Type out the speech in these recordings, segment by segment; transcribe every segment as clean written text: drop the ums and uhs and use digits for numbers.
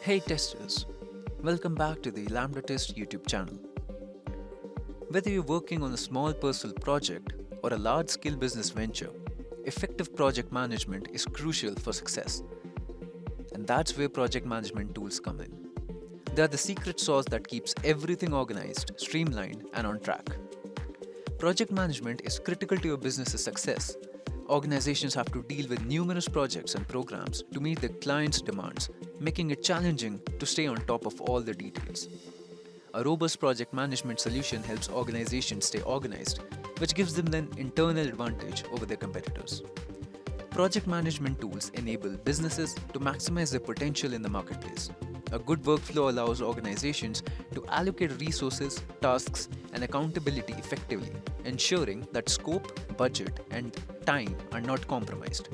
Hey testers, welcome back to the LambdaTest YouTube channel. Whether you're working on a small personal project or a large-scale business venture, effective project management is crucial for success. And that's where project management tools come in. They are the secret sauce that keeps everything organized, streamlined, and on track. Project management is critical to your business's success. Organizations have to deal with numerous projects and programs to meet their clients' demands, making it challenging to stay on top of all the details. A robust project management solution helps organizations stay organized, which gives them an internal advantage over their competitors. Project management tools enable businesses to maximize their potential in the marketplace. A good workflow allows organizations to allocate resources, tasks, and accountability effectively, ensuring that scope, budget, and time are not compromised.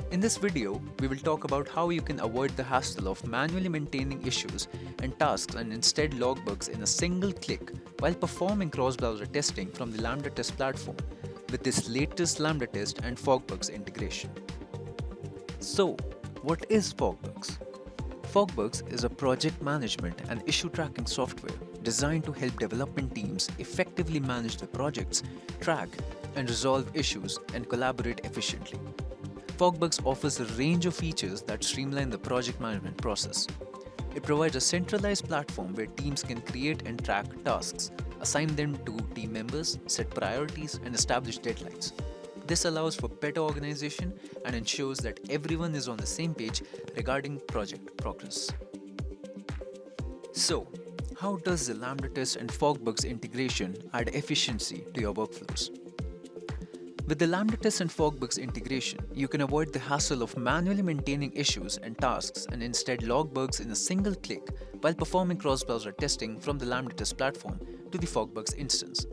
In this video, we will talk about how you can avoid the hassle of manually maintaining issues and tasks and instead log bugs in a single click while performing cross-browser testing from the LambdaTest platform with this latest LambdaTest and FogBugz integration. So, what is FogBugz? FogBugz is a project management and issue tracking software designed to help development teams effectively manage their projects, track and resolve issues, and collaborate efficiently. FogBugz offers a range of features that streamline the project management process. It provides a centralized platform where teams can create and track tasks, assign them to team members, set priorities, and establish deadlines. This allows for better organization and ensures that everyone is on the same page regarding project progress. So, how does the LambdaTest and FogBugz integration add efficiency to your workflows? With the LambdaTest and FogBugz integration, you can avoid the hassle of manually maintaining issues and tasks and instead log bugs in a single click while performing cross-browser testing from the LambdaTest platform to the FogBugz instance.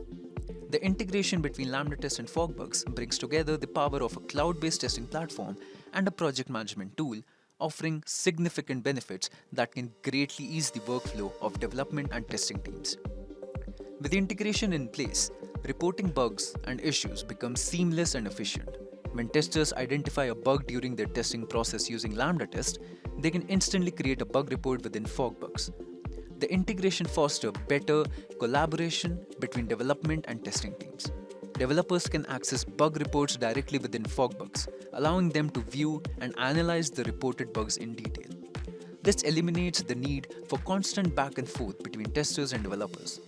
The integration between LambdaTest and FogBugz brings together the power of a cloud-based testing platform and a project management tool, offering significant benefits that can greatly ease the workflow of development and testing teams. With the integration in place, reporting bugs and issues becomes seamless and efficient. When testers identify a bug during their testing process using LambdaTest, they can instantly create a bug report within FogBugz. The integration fosters better collaboration between development and testing teams. Developers can access bug reports directly within FogBugz, allowing them to view and analyze the reported bugs in detail. This eliminates the need for constant back and forth between testers and developers.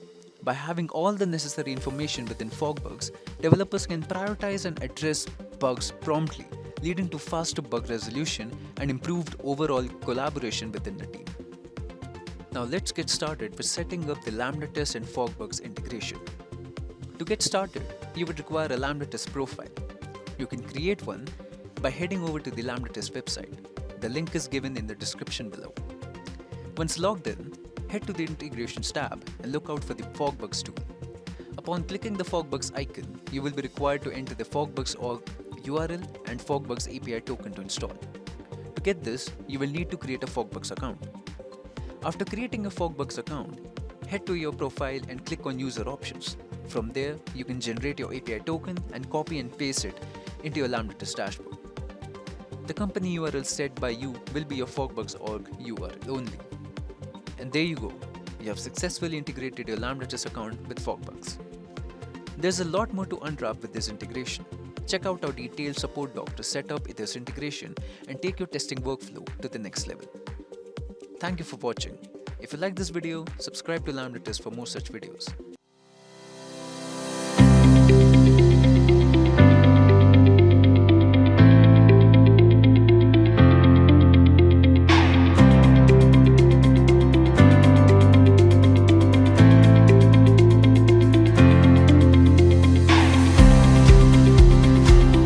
By having all the necessary information within FogBugz, developers can prioritize and address bugs promptly, leading to faster bug resolution and improved overall collaboration within the team. Now let's get started with setting up the LambdaTest and FogBugz integration. To get started, you would require a LambdaTest profile. You can create one by heading over to the LambdaTest website. The link is given in the description below. Once logged in, head to the Integrations tab and look out for the FogBugz tool. Upon clicking the FogBugz icon, you will be required to enter the FogBugz org URL and FogBugz API token to install. To get this, you will need to create a FogBugz account. After creating a FogBugz account, head to your profile and click on User Options. From there, you can generate your API token and copy and paste it into your LambdaTest dashboard. The company URL set by you will be your FogBugz org URL only. And there you go, you have successfully integrated your LambdaTest account with FogBugz. There's a lot more to unwrap with this integration. Check out our detailed support doc to set up this integration and take your testing workflow to the next level. Thank you for watching. If you like this video, subscribe to LambdaTest for more such videos.